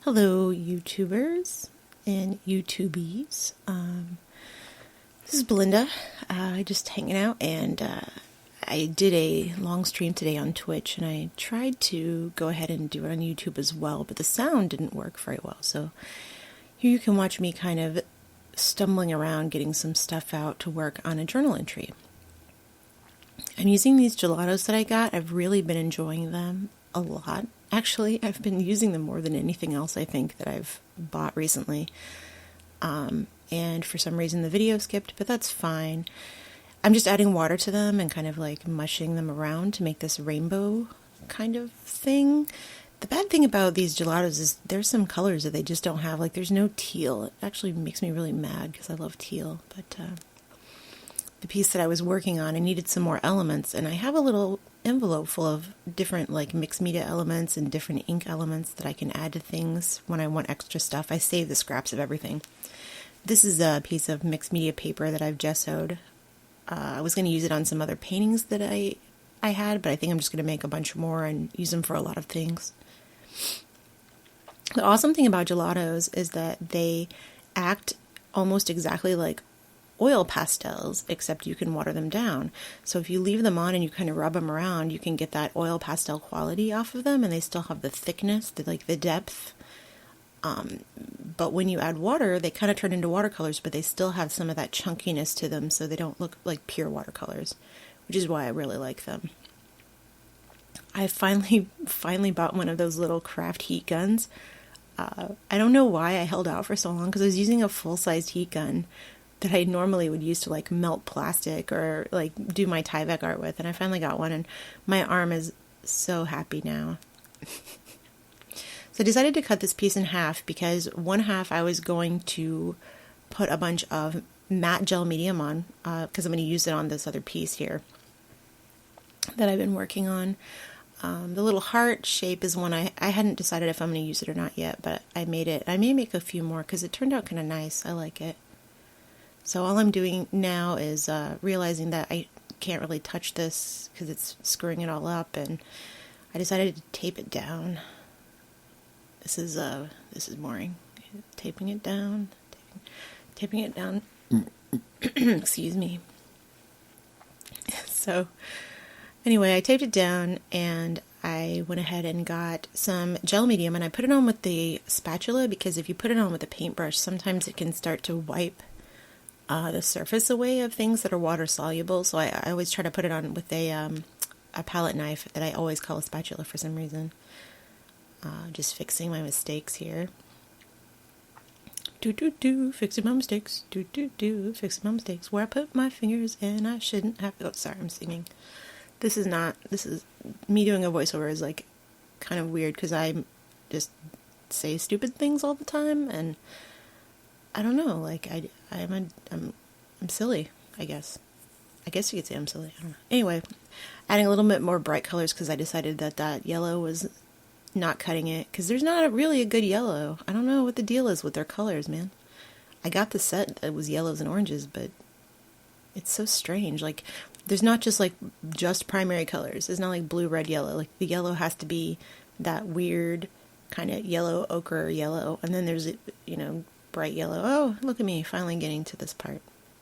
Hello, YouTubers and YouTubies. This is Belinda. Just hanging out, and I did a long stream today on Twitch, and I tried to go ahead and do it on YouTube as well, but the sound didn't work very well. So here you can watch me kind of stumbling around, getting some stuff out to work on a journal entry. I'm using these gelatos that I got. I've really been enjoying them a lot. Actually, I've been using them more than anything else I think that I've bought recently. And for some reason the video skipped, but that's fine. I'm just adding water to them and kind of like mushing them around to make this rainbow kind of thing. The bad thing about these gelatos is there's some colors that they just don't have. Like there's no teal. It actually makes me really mad because I love teal. But the piece that I was working on, I needed some more elements, and I have a little envelope full of different like mixed media elements and different ink elements that I can add to things when I want extra stuff. I save the scraps of everything. This is a piece of mixed media paper that I've gessoed. I was going to use it on some other paintings that I had, but I think I'm just going to make a bunch more and use them for a lot of things. The awesome thing about gelatos is that they act almost exactly like oil pastels, except you can water them down. So if you leave them on and you kind of rub them around, you can get that oil pastel quality off of them, and they still have the thickness, the depth. But when you add water, they kind of turn into watercolors, but they still have some of that chunkiness to them, so they don't look like pure watercolors, which is why I really like them. I finally bought one of those little craft heat guns. I don't know why I held out for so long, because I was using a full-sized heat gun that I normally would use to like melt plastic or like do my Tyvek art with, and I finally got one, and my arm is so happy now. So I decided to cut this piece in half because one half I was going to put a bunch of matte gel medium on because I'm going to use it on this other piece here that I've been working on. The little heart shape is one I hadn't decided if I'm going to use it or not yet, but I made it. I may make a few more because it turned out kind of nice. I like it. So all I'm doing now is realizing that I can't really touch this because it's screwing it all up, and I decided to tape it down. This is boring. Taping it down. Excuse me. So anyway, I taped it down, and I went ahead and got some gel medium, and I put it on with the spatula, because if you put it on with a paintbrush, sometimes it can start to wipe the surface away of things that are water soluble. So I always try to put it on with a palette knife that I always call a spatula for some reason. Just fixing my mistakes here. Fixing my mistakes. Fixing my mistakes. Where I put my fingers and I shouldn't have. Oh, sorry, I'm singing. This is me doing a voiceover is like kind of weird because I just say stupid things all the time, and I don't know, like I'm silly, I guess. I guess you could say I'm silly. I don't know. Anyway, adding a little bit more bright colors because I decided that yellow was not cutting it, because there's not really a good yellow. I don't know what the deal is with their colors, man. I got the set that was yellows and oranges, but it's so strange. Like there's not just primary colors. It's not like blue, red, yellow. Like the yellow has to be that weird kind of yellow, ochre yellow, and then there's bright yellow. Oh, look at me, finally getting to this part.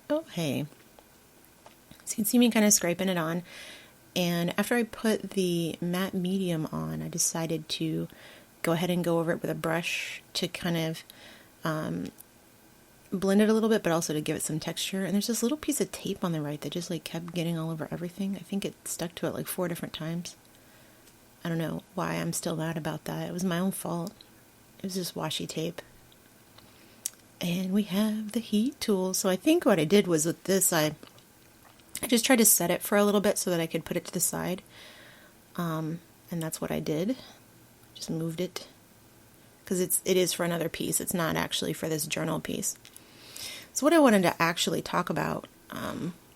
Oh, hey. So you can see me kind of scraping it on. And after I put the matte medium on, I decided to go ahead and go over it with a brush to kind of blend it a little bit, but also to give it some texture. And there's this little piece of tape on the right that just like kept getting all over everything. I think it stuck to it like 4 different times. I don't know why I'm still mad about that. It was my own fault. It was just washi tape. And we have the heat tool. So I think what I did was with this, I just tried to set it for a little bit so that I could put it to the side. And that's what I did. Just moved it. Because it is for another piece. It's not actually for this journal piece. So what I wanted to actually talk about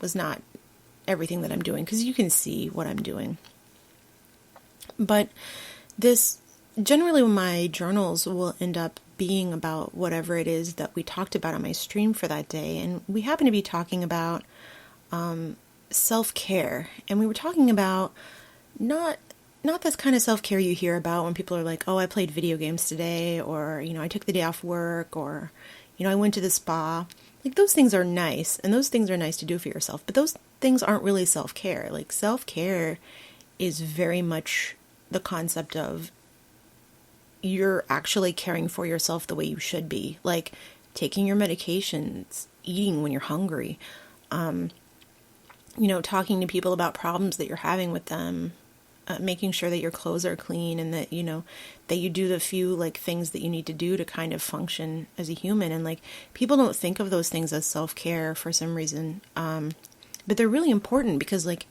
was not everything that I'm doing, because you can see what I'm doing. But generally my journals will end up being about whatever it is that we talked about on my stream for that day. And we happen to be talking about self-care. And we were talking about not not this kind of self-care you hear about when people are like, oh, I played video games today, or, I took the day off work, or, I went to the spa. Like, those things are nice, and those things are nice to do for yourself, but those things aren't really self-care. Like, self-care is very much the concept of you're actually caring for yourself the way you should be. Like, taking your medications, eating when you're hungry, talking to people about problems that you're having with them, making sure that your clothes are clean, and that, that you do the few, like, things that you need to do to kind of function as a human. And, like, people don't think of those things as self-care for some reason. But they're really important because, like,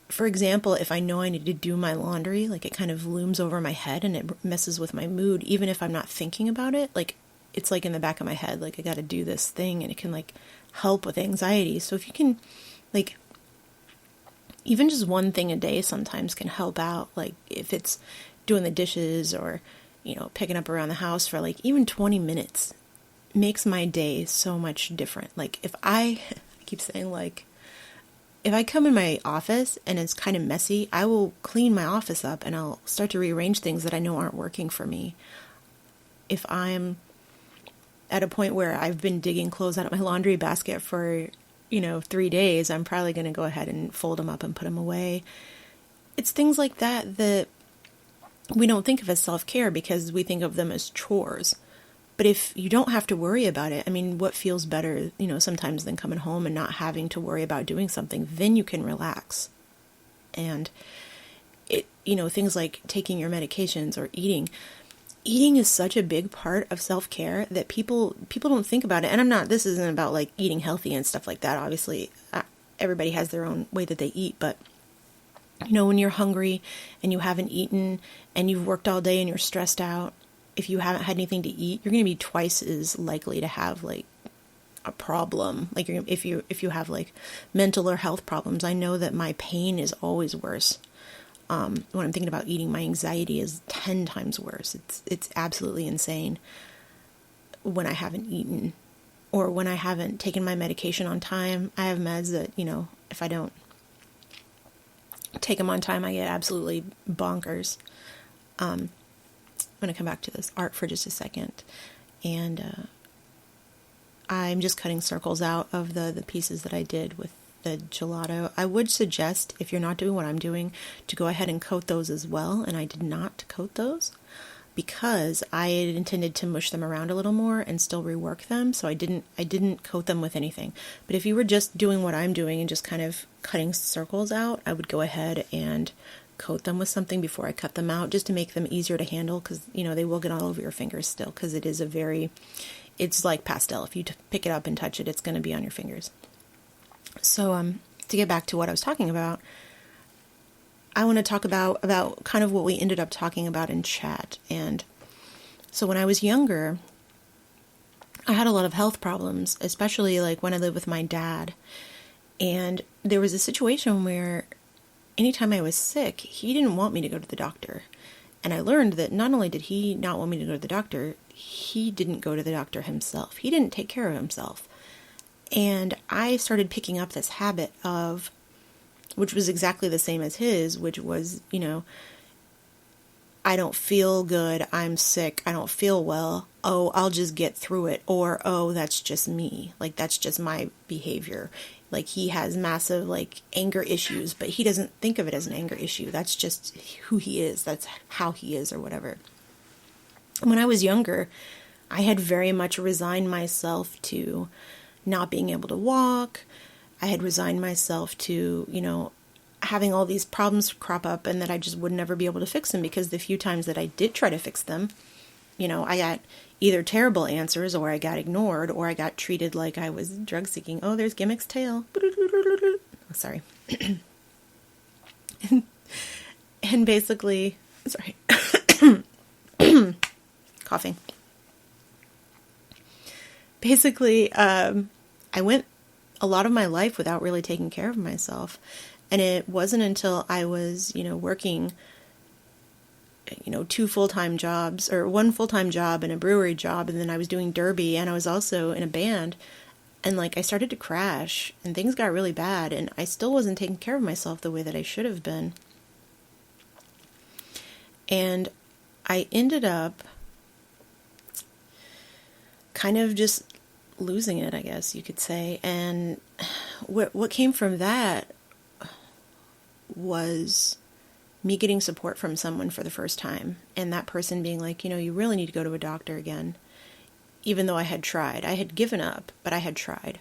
for example, if I know I need to do my laundry, like, it kind of looms over my head and it messes with my mood, even if I'm not thinking about it. Like, it's like in the back of my head, like, I got to do this thing, and it can, like, help with anxiety. So if you can, like, even just one thing a day sometimes can help out. Like, if it's doing the dishes or, picking up around the house for, like, even 20 minutes makes my day so much different. Like, if I keep saying, like, if I come in my office and it's kind of messy, I will clean my office up and I'll start to rearrange things that I know aren't working for me. If I'm at a point where I've been digging clothes out of my laundry basket for 3 days, I'm probably going to go ahead and fold them up and put them away. It's things like that that we don't think of as self-care because we think of them as chores. But if you don't have to worry about it, I mean, what feels better, sometimes than coming home and not having to worry about doing something, then you can relax. And things like taking your medications or eating is such a big part of self-care that people don't think about it. And this isn't about, like, eating healthy and stuff like that. Obviously, everybody has their own way that they eat, but when you're hungry and you haven't eaten and you've worked all day and you're stressed out, if you haven't had anything to eat, you're going to be twice as likely to have, like, a problem. Like, if you have, like, mental or health problems, I know that my pain is always worse. When I'm thinking about eating, my anxiety is 10 times worse. It's absolutely insane when I haven't eaten or when I haven't taken my medication on time. I have meds that, if I don't take them on time, I get absolutely bonkers. I'm going to come back to this art for just a second. And I'm just cutting circles out of the pieces that I did with the gelato. I would suggest, if you're not doing what I'm doing, to go ahead and coat those as well. And I did not coat those because I had intended to mush them around a little more and still rework them. So I didn't coat them with anything. But if you were just doing what I'm doing and just kind of cutting circles out, I would go ahead and coat them with something before I cut them out, just to make them easier to handle, because they will get all over your fingers still, because it is it's like pastel. If you pick it up and touch it, it's going to be on your fingers. So to get back to what I was talking about, I want to talk about kind of what we ended up talking about in chat. And so when I was younger, I had a lot of health problems, especially like when I lived with my dad. And there was a situation where anytime I was sick, he didn't want me to go to the doctor. And I learned that not only did he not want me to go to the doctor, he didn't go to the doctor himself. He didn't take care of himself. And I started picking up this habit of, which was exactly the same as his, which was, I don't feel good, I'm sick, I don't feel well, oh, I'll just get through it, or, oh, that's just me, like, that's just my behavior. Like, he has massive, like, anger issues, but he doesn't think of it as an anger issue. That's just who he is, that's how he is, or whatever. When I was younger, I had very much resigned myself to not being able to walk. I had resigned myself to, having all these problems crop up and that I just would never be able to fix them, because the few times that I did try to fix them, I got either terrible answers, or I got ignored, or I got treated like I was drug seeking. Oh, there's Gimmick's tail. Oh, sorry. And basically, sorry, coughing. Basically, I went a lot of my life without really taking care of myself. And it wasn't until I was, working, 2 full-time jobs, or 1 full-time job and a brewery job, and then I was doing derby, and I was also in a band, and, I started to crash, and things got really bad, and I still wasn't taking care of myself the way that I should have been. And I ended up kind of just losing it, I guess you could say. And what came from that was me getting support from someone for the first time, and that person being like, you really need to go to a doctor again. Even though I had tried. I had given up, but I had tried.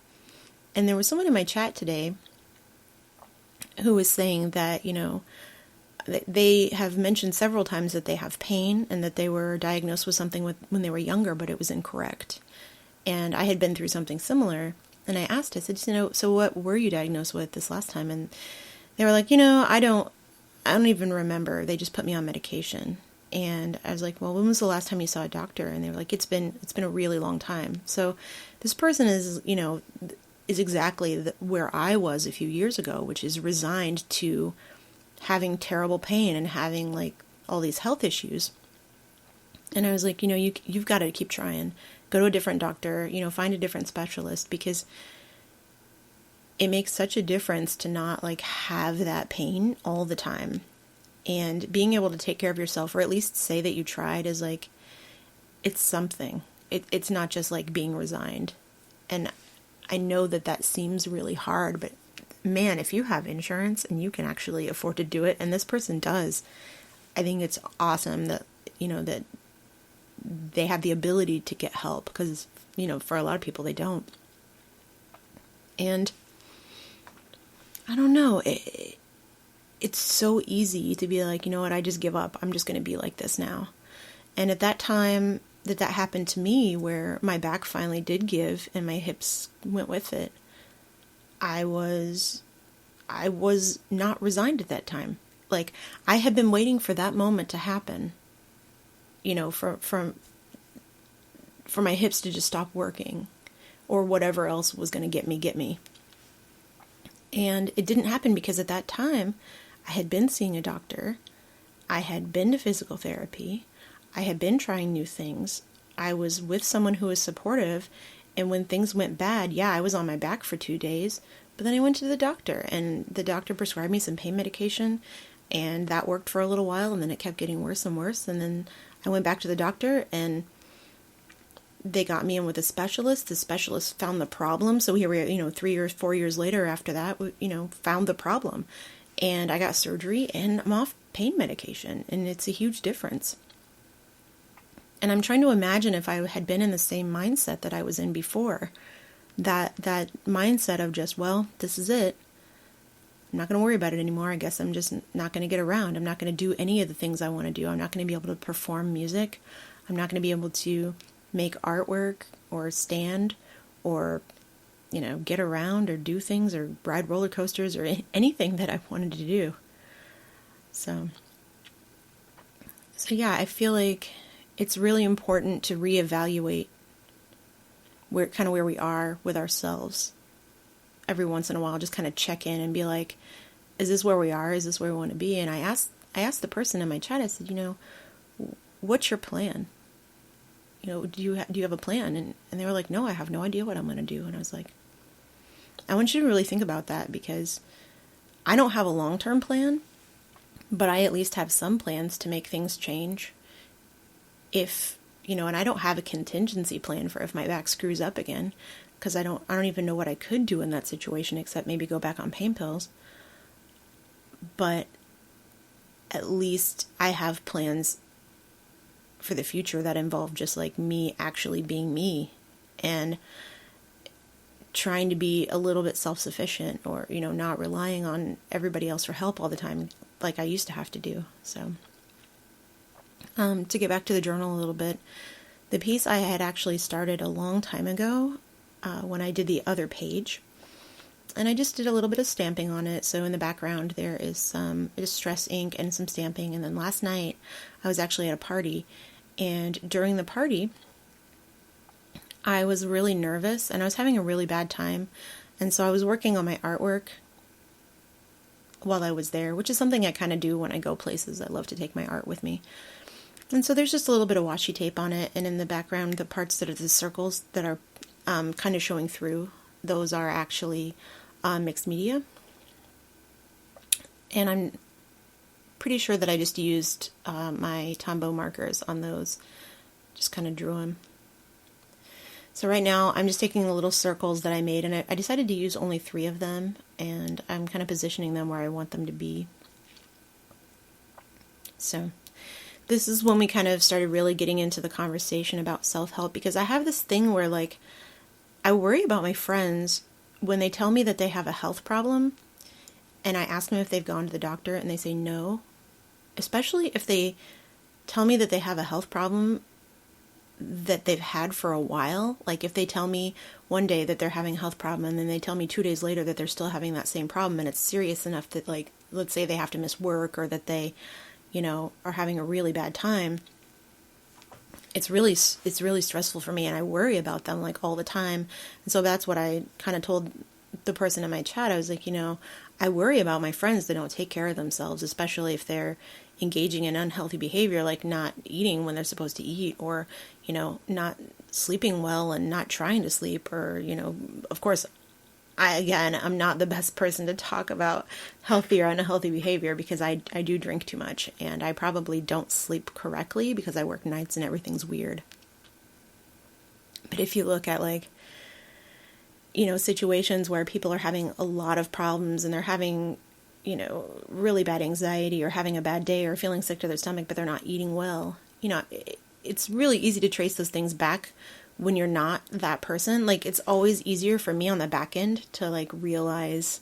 And there was someone in my chat today who was saying that, they have mentioned several times that they have pain and that they were diagnosed with something when they were younger, but it was incorrect. And I had been through something similar, and I said, so what were you diagnosed with this last time? And they were like, I don't even remember. They just put me on medication. And I was like, well, when was the last time you saw a doctor? And they were like, it's been a really long time. So this person is exactly where I was a few years ago, which is resigned to having terrible pain and having like all these health issues. And I was like, you've got to keep trying. Go to a different doctor, find a different specialist, because it makes such a difference to not like have that pain all the time. And being able to take care of yourself, or at least say that you tried, is like, it's something. It's not just like being resigned. And I know that seems really hard, but man, if you have insurance and you can actually afford to do it, and this person does, I think it's awesome that, that they have the ability to get help, because, for a lot of people, they don't. And I don't know, it's so easy to be like, I just give up. I'm just going to be like this now. And at that time that happened to me, where my back finally did give and my hips went with it, I was not resigned at that time. Like, I had been waiting for that moment to happen, for my hips to just stop working, or whatever else was going to get me. And it didn't happen, because at that time, I had been seeing a doctor, I had been to physical therapy, I had been trying new things, I was with someone who was supportive, and when things went bad, I was on my back for 2 days, but then I went to the doctor, and the doctor prescribed me some pain medication, and that worked for a little while, and then it kept getting worse and worse, and then I went back to the doctor, and they got me in with a specialist. The specialist found the problem, so here we are, 3 or 4 years later after that, found the problem. And I got surgery, and I'm off pain medication, and it's a huge difference. And I'm trying to imagine if I had been in the same mindset that I was in before, that mindset of just, well, this is it. I'm not going to worry about it anymore. I guess I'm just not going to get around. I'm not going to do any of the things I want to do. I'm not going to be able to perform music. I'm not going to be able to make artwork or stand or get around or do things or ride roller coasters or anything that I wanted to do. So yeah, I feel like it's really important to reevaluate where we are with ourselves every once in a while. Just kind of check in and be like, is this where we are? Is this where we want to be? And I asked the person in my chat, I said, what's your plan? Do you have a plan? And they were like, no, I have no idea what I'm going to do. And I was like, I want you to really think about that, because I don't have a long-term plan, but I at least have some plans to make things change. If, and I don't have a contingency plan for if my back screws up again, because I don't even know what I could do in that situation except maybe go back on pain pills. But at least I have plans for the future that involve just like me actually being me and trying to be a little bit self-sufficient, or, not relying on everybody else for help all the time like I used to have to do. So, to get back to the journal a little bit, the piece I had actually started a long time ago when I did the other page, and I just did a little bit of stamping on it. So in the background there is some distress ink and some stamping, and then last night I was actually at a party, and during the party I was really nervous and I was having a really bad time, and so I was working on my artwork while I was there, which is something I kind of do when I go places. I love to take my art with me. And so there's just a little bit of washi tape on it, and in the background the parts that are the circles that are kind of showing through, those are actually mixed media. And I'm pretty sure that I just used my Tombow markers on those. Just kind of drew them. So right now I'm just taking the little circles that I made, and I decided to use only 3 of them, and I'm kind of positioning them where I want them to be. So this is when we kind of started really getting into the conversation about self-help, because I have this thing where, like, I worry about my friends when they tell me that they have a health problem, and I ask them if they've gone to the doctor, and they say no, especially if they tell me that they have a health problem that they've had for a while. Like if they tell me one day that they're having a health problem, and then they tell me 2 days later that they're still having that same problem, and it's serious enough that, like, let's say they have to miss work, or that they, are having a really bad time, it's really stressful for me, and I worry about them, like, all the time. And so that's what I kind of told the person in my chat. I was like, I worry about my friends that don't take care of themselves, especially if they're engaging in unhealthy behavior, like not eating when they're supposed to eat, or, not sleeping well and not trying to sleep, or, of course, I'm not the best person to talk about healthy or unhealthy behavior, because I do drink too much, and I probably don't sleep correctly because I work nights and everything's weird. But if you look at, like, situations where people are having a lot of problems, and they're having, really bad anxiety, or having a bad day, or feeling sick to their stomach, but they're not eating well, it's really easy to trace those things back when you're not that person. Like, it's always easier for me on the back end to, like, realize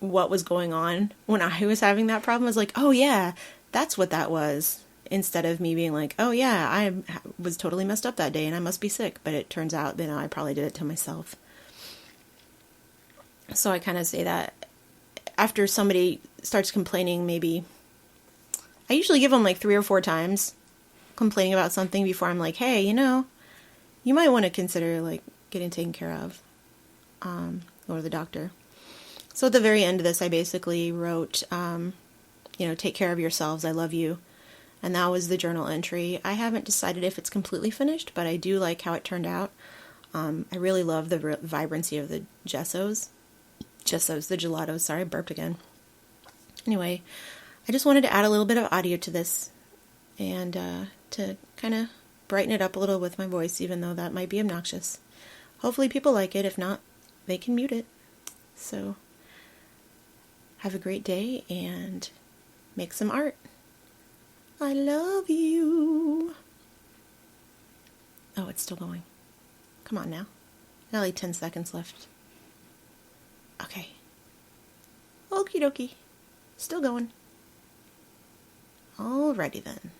what was going on when I was having that problem. I was like, oh yeah, that's what that was, instead of me being like, oh yeah, I was totally messed up that day and I must be sick. But it turns out, I probably did it to myself. So I kind of say that after somebody starts complaining, maybe I usually give them like 3 or 4 times complaining about something before I'm like, hey, you might want to consider, like, getting taken care of, go to the doctor. So at the very end of this, I basically wrote, take care of yourselves, I love you. And that was the journal entry. I haven't decided if it's completely finished, but I do like how it turned out. I really love the vibrancy of the the gelatos. Sorry, I burped again. Anyway, I just wanted to add a little bit of audio to this, and to kind of brighten it up a little with my voice, even though that might be obnoxious. Hopefully people like it. If not, they can mute it. So have a great day and make some art. I love you. Oh, it's still going. Come on now. Got like 10 seconds left. Okay. Okie dokie. Still going. Alrighty then.